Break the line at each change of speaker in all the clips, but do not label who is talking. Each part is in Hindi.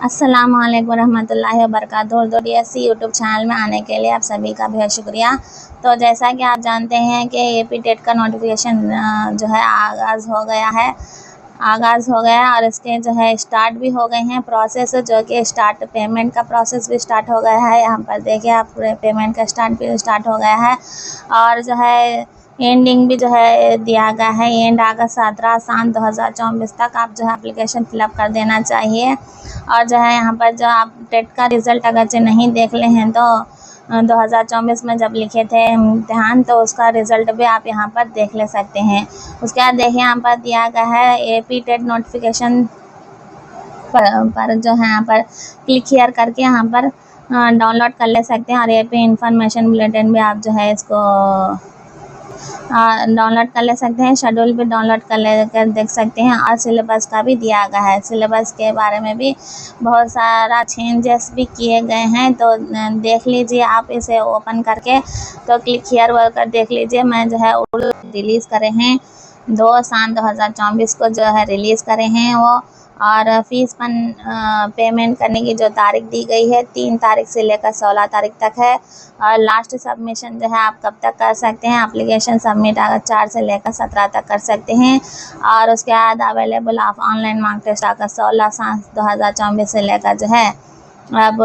अस्सलामुअलैकुम वरहमतुल्लाहि वबरकातुहू। उर्दू DSC यूट्यूब चैनल में आने के लिए आप सभी का बहुत शुक्रिया। तो जैसा कि आप जानते हैं कि AP टेट का नोटिफिकेशन जो है आगाज़ हो गया और इसके जो है स्टार्ट भी हो गए हैं प्रोसेस, जो कि स्टार्ट पेमेंट का प्रोसेस भी स्टार्ट हो गया है। यहाँ पर देखिए आप पेमेंट का स्टार्ट हो गया है और जो है एंडिंग भी जो है दिया गया है। एंड अगस्त 17/7/2024 तक आप जो है एप्लीकेशन फिलअप कर देना चाहिए। और जो है यहाँ पर जो आप टेट का रिज़ल्ट अगरचे नहीं देख ले हैं तो 2024 में जब लिखे थे इम्तिहान तो उसका रिज़ल्ट भी आप यहाँ पर देख ले सकते हैं। उसके बाद देखिए यहाँ पर दिया गया है AP टेट नोटिफिकेशन पर जो है यहाँ पर क्लिक हियर करके यहाँ पर डाउनलोड कर ले सकते हैं। और AP इंफॉर्मेशन बुलेटिन भी आप जो है इसको डाउनलोड कर ले सकते हैं। शेड्यूल भी डाउनलोड कर देख सकते हैं और सिलेबस का भी दिया गया है। सिलेबस के बारे में भी बहुत सारा चेंजेस भी किए गए हैं, तो देख लीजिए आप इसे ओपन करके। तो क्लिक हियर कर देख लीजिए। मैं जो है उर्दू रिलीज़ करे हैं 2/7/2024 को जो है रिलीज़ करे हैं वो। और फीस पेमेंट करने की जो तारीख दी गई है 3 तारीख से लेकर 16 तारीख तक है। और लास्ट सबमिशन जो है आप कब तक कर सकते हैं, एप्लीकेशन सबमिट अगर 4 से लेकर 17 तक कर सकते हैं। और उसके बाद अवेलेबल आप ऑनलाइन मॉक टेस्ट आकर 16/7/2024 से लेकर जो है आप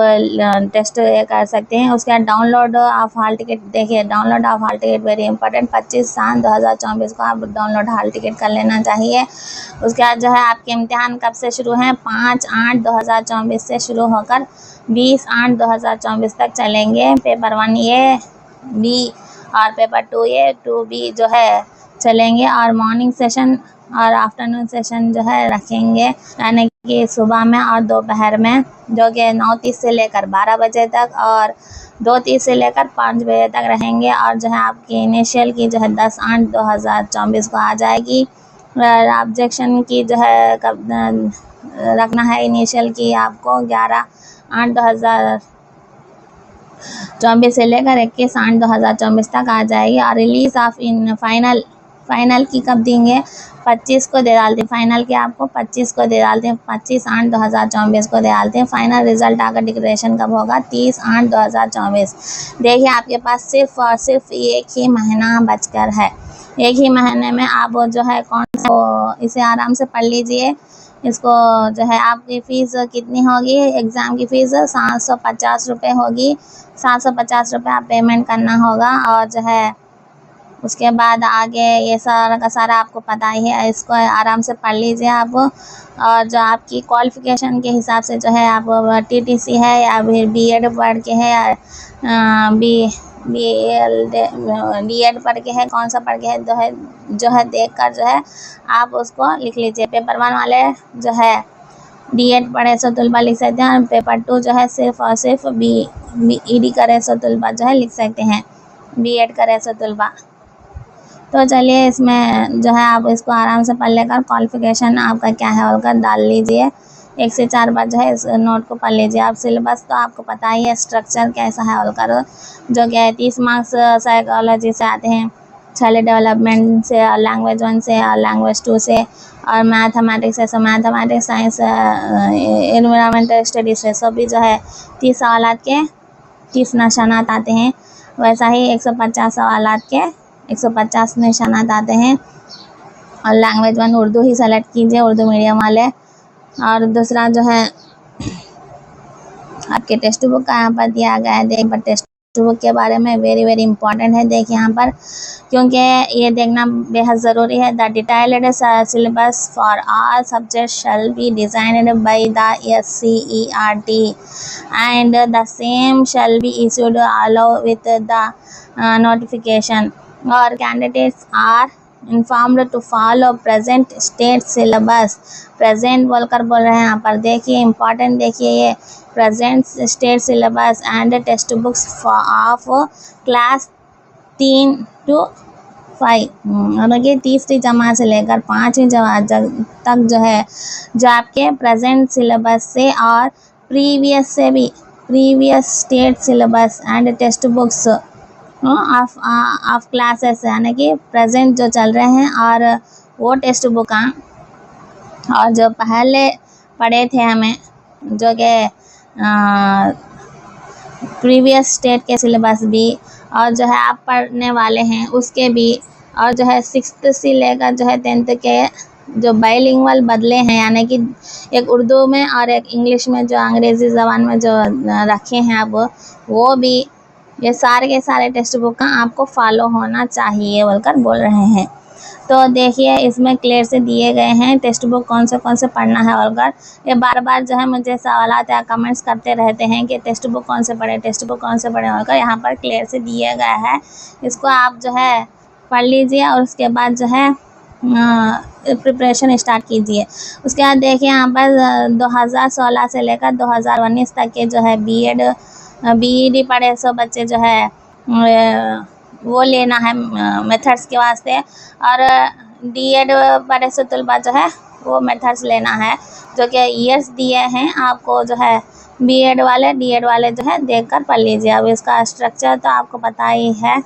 टेस्ट कर सकते हैं। उसके बाद डाउनलोड ऑफ हॉल टिकट, देखिए download of hall ticket very important. 25/7/2024 को आप डाउनलोड हॉल टिकट कर लेना चाहिए। उसके बाद जो है आपके इम्तिहान कब से शुरू हैं, 5/8/2024 से शुरू होकर 20/8/2024 तक चलेंगे। पेपर 1 A, B और पेपर 2 A 2B जो है चलेंगे। और मॉर्निंग सेशन और आफ्टरनून सेशन जो है रखेंगे, यानी कि सुबह में और दोपहर में, जो कि 9:30 से लेकर 12 बजे तक और 2:30 से लेकर 5 बजे तक रहेंगे। और जो है आपकी इनिशियल की जो है 10/8/2024 को आ जाएगी। ऑब्जेक्शन की जो है कब रखना है, इनिशियल की आपको 11/8/2024 से लेकर 21/8/2024 तक आ जाएगी। और रिलीज़ ऑफ इन फाइनल की कब देंगे, 25 को दे डालते हैं। फाइनल के आपको 25 को दे डालते हैं, 25/8/2024 को दे डालते हैं। फाइनल रिजल्ट आकर डिक्लेरेशन कब होगा, 30/8/2024। देखिए आपके पास सिर्फ और सिर्फ एक ही महीना बचकर है। एक ही महीने में आप जो है इसे आराम से पढ़ लीजिए। इसको जो है आपकी फ़ीस कितनी होगी, एग्ज़ाम की फ़ीस 750 रुपये होगी। 750 रुपये आप पेमेंट करना होगा। और जो है उसके बाद आगे ये सारा का सारा आपको पता ही है, इसको आराम से पढ़ लीजिए आप। और जो आपकी क्वालिफ़िकेशन के हिसाब से जो है आप TTC है या फिर B.Ed पढ़ के है या B.Ed पढ़ के है, कौन सा पढ़ के है जो है देख कर जो है आप उसको लिख लीजिए। पेपर 1 वाले जो है B.Ed पढ़े सो तलबा लिख सकते हैं। और पेपर 2 जो है सिर्फ और सिर्फ B.Ed करे सो तलबा जो है लिख सकते हैं, B.Ed करे सो तलबा। तो चलिए इसमें जो है आप इसको आराम से पढ़ लेकर क्वालिफ़िकेशन आपका क्या है और डाल लीजिए। 1 से 4 बार जो है इस नोट को पढ़ लीजिए आप। सिलेबस तो आपको पता ही है, स्ट्रक्चर कैसा है और करो, जो कि 30 मार्क्स साइकोलॉजी से आते हैं, चाइल्ड डेवलपमेंट से और लैंग्वेज 1 से और लैंग्वेज 2 से और मैथमेटिक्स है। सो मैथमेटिक्स, साइंस, एनवायरमेंटल स्टडीज से सभी जो है 30 सवालात के 30 निशानात आते हैं। वैसा ही 150 सवालात के 150 निशानात आते हैं। और लैंग्वेज 1 उर्दू ही सेलेक्ट कीजिए, उर्दू मीडियम वाले। और दूसरा जो है आपके टेक्स्ट बुक का यहाँ पर दिया गया है। देखिए टेक्स्ट बुक के बारे में वेरी इंपॉर्टेंट है, देखिए यहाँ पर, क्योंकि ये देखना बेहद ज़रूरी है। The detailed syllabus for all subjects shall be designed by the SCERT and the same shall be issued अलाउ विद द नोटिफिकेशन। और candidates are informed to follow present state syllabus. Present बोलकर बोल रहे हैं यहाँ पर, देखिए इंपॉर्टेंट, देखिए ये present state syllabus and text books of class 3 to 5, मतलब कि तीसरी जमात से लेकर 5वीं जमात तक जो है, जो आपके प्रेजेंट सिलेबस से और previous state syllabus and text books of classes, यानी कि प्रेजेंट जो चल रहे हैं और वो टेक्स्ट बुक और जो पहले पढ़े थे हमें जो कि प्रीवियस स्टेट के सिलेबस भी, और जो है आप पढ़ने वाले हैं उसके भी, और जो है 6th से लेकर जो है 10th के जो बाइलिंगुअल बदले हैं, यानी कि एक उर्दू में और एक इंग्लिश में, जो अंग्रेज़ी ज़बान में जो रखे हैं अब, वो भी, ये सारे के सारे टेक्स्ट बुक का आपको फॉलो होना चाहिए बोलकर बोल रहे हैं। तो देखिए इसमें क्लियर से दिए गए हैं टेक्स्ट बुक कौन से पढ़ना है बोलकर। ये बार बार जो है मुझे सवालात या कमेंट्स करते रहते हैं कि टेक्स्ट बुक कौन से पढ़े, टेक्स्ट बुक कौन से पढ़े बोलकर। यहाँ पर क्लियर से दिया गया है, इसको आप जो है पढ़ लीजिए और उसके बाद जो है प्रिपरेशन स्टार्ट कीजिए। उसके बाद देखिए यहाँ पर 2016 से लेकर 2019 तक के जो है बीएड बीईडी पढ़े सो बच्चे जो है वो लेना है मेथड्स के वास्ते, और डीएड पढ़े सो तलबा जो है वो मेथड्स लेना है, जो कि ईयर्स दिए हैं आपको जो है बीएड वाले डीएड वाले जो है देख कर पढ़ लीजिए। अब इसका स्ट्रक्चर तो आपको पता ही है,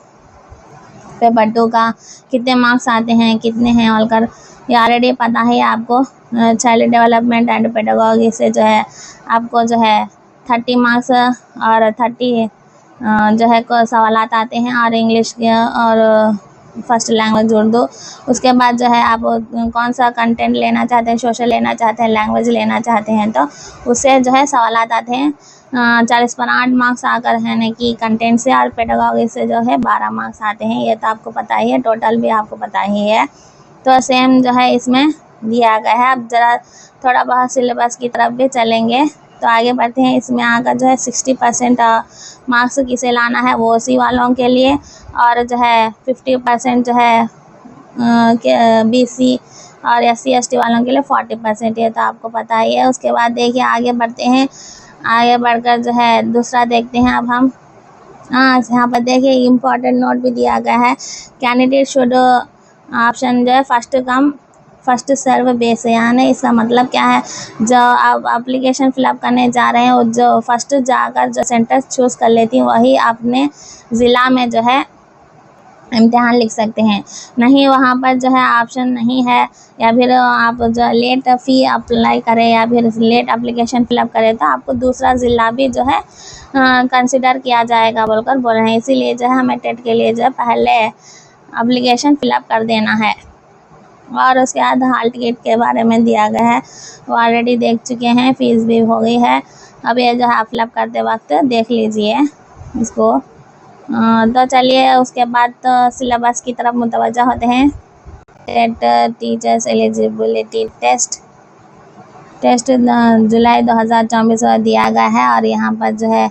पेपर 2 का कितने मार्क्स आते हैं, कितने हैं बोलकर ये ऑलरेडी पता है आपको। चाइल्ड डेवलपमेंट एंड पेडागोगी से जो है आपको जो है 30 मार्क्स और 30 जो है को सवालात आते हैं, और इंग्लिश के और फर्स्ट लैंग्वेज उर्दू। उसके बाद जो है आप कौन सा कंटेंट लेना चाहते हैं, सोशल लेना चाहते हैं, लैंग्वेज लेना चाहते हैं, तो उससे जो है सवालात आते हैं 40 पर 8 मार्क्स आकर है कि कंटेंट से, और पेडागोगी से जो है 12 मार्क्स आते हैं। ये तो आपको पता ही है, टोटल भी आपको पता ही है। तो सेम जो है इसमें दिया गया है। अब ज़रा थोड़ा बहुत सिलेबस की तरफ भी चलेंगे तो आगे बढ़ते हैं। इसमें आकर जो है 60% मार्क्स किसे लाना है, वो ओसी वालों के लिए, और जो है 50% जो है बीसी और एससी एसटी वालों के लिए 40%, ये तो आपको पता ही है। उसके बाद देखिए आगे बढ़ते हैं, आगे बढ़कर जो है दूसरा देखते हैं अब हम। यहाँ पर देखिए इम्पोर्टेंट नोट भी दिया गया है, कैंडिडेट शुड ऑप्शन जो है first come first serve base है। यानी इसका मतलब क्या है, जो आप एप्लीकेशन फिलअप करने जा रहे हैं, जो फर्स्ट जाकर जो सेंटर चूज़ कर लेती हैं वही अपने ज़िला में जो है इम्तिहान लिख सकते हैं। नहीं वहाँ पर जो है ऑप्शन नहीं है, या फिर आप जो लेट फ़ी अप्लाई करें या फिर लेट एप्लीकेशन फिलअप करें, तो आपको दूसरा ज़िला भी जो है कंसिडर किया जाएगा बोलकर बोल रहे हैं। इसीलिए जो है हमें टेट के लिए जो है पहले एप्लीकेशन फिलअप कर देना है। और उसके बाद हॉल टिकट के बारे में दिया गया है, वो ऑलरेडी देख चुके हैं, फ़ीस भी हो गई है। अब ये जो है फिलअप करते वक्त देख लीजिए इसको। तो चलिए उसके बाद तो सिलेबस की तरफ मुतवज्जा होते हैं। टेट टीचर्स एलिजिबिलिटी टेस्ट जुलाई 2024 को दिया गया है, और यहाँ पर जो है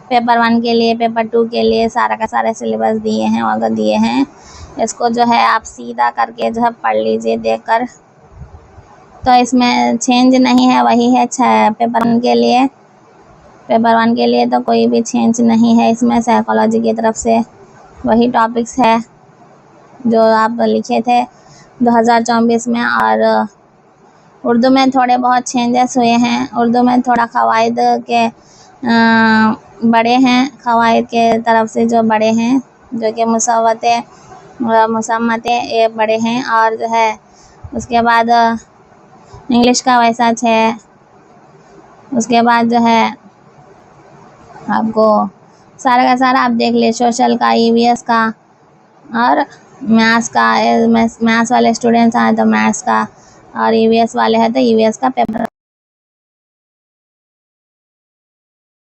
पेपर 1 के लिए, पेपर 2 के लिए सारा का सारे सिलेबस दिए हैं, वहाँ दिए हैं। इसको जो है आप सीधा करके जो है पढ़ लीजिए देखकर। तो इसमें चेंज नहीं है, वही है पेपर 1 के लिए। पेपर 1 के लिए तो कोई भी चेंज नहीं है इसमें, साइकोलॉजी की तरफ से वही टॉपिक्स है जो आप लिखे थे 2024 में। और उर्दू में थोड़े बहुत चेंजेस हुए हैं। उर्दू में थोड़ा क़वाइद के बड़े हैं, क़वाइद के तरफ से जो बड़े हैं, जो कि मुसम्मतें ये बड़े हैं। और जो है उसके बाद इंग्लिश का वैसा है। उसके बाद जो है आपको सारा का सारा आप देख ले, सोशल का, ईवीएस का, और मैथ्स का। मैथ्स वाले स्टूडेंट्स आए तो मैथ्स का, और ईवीएस वाले हैं तो ईवीएस का पेपर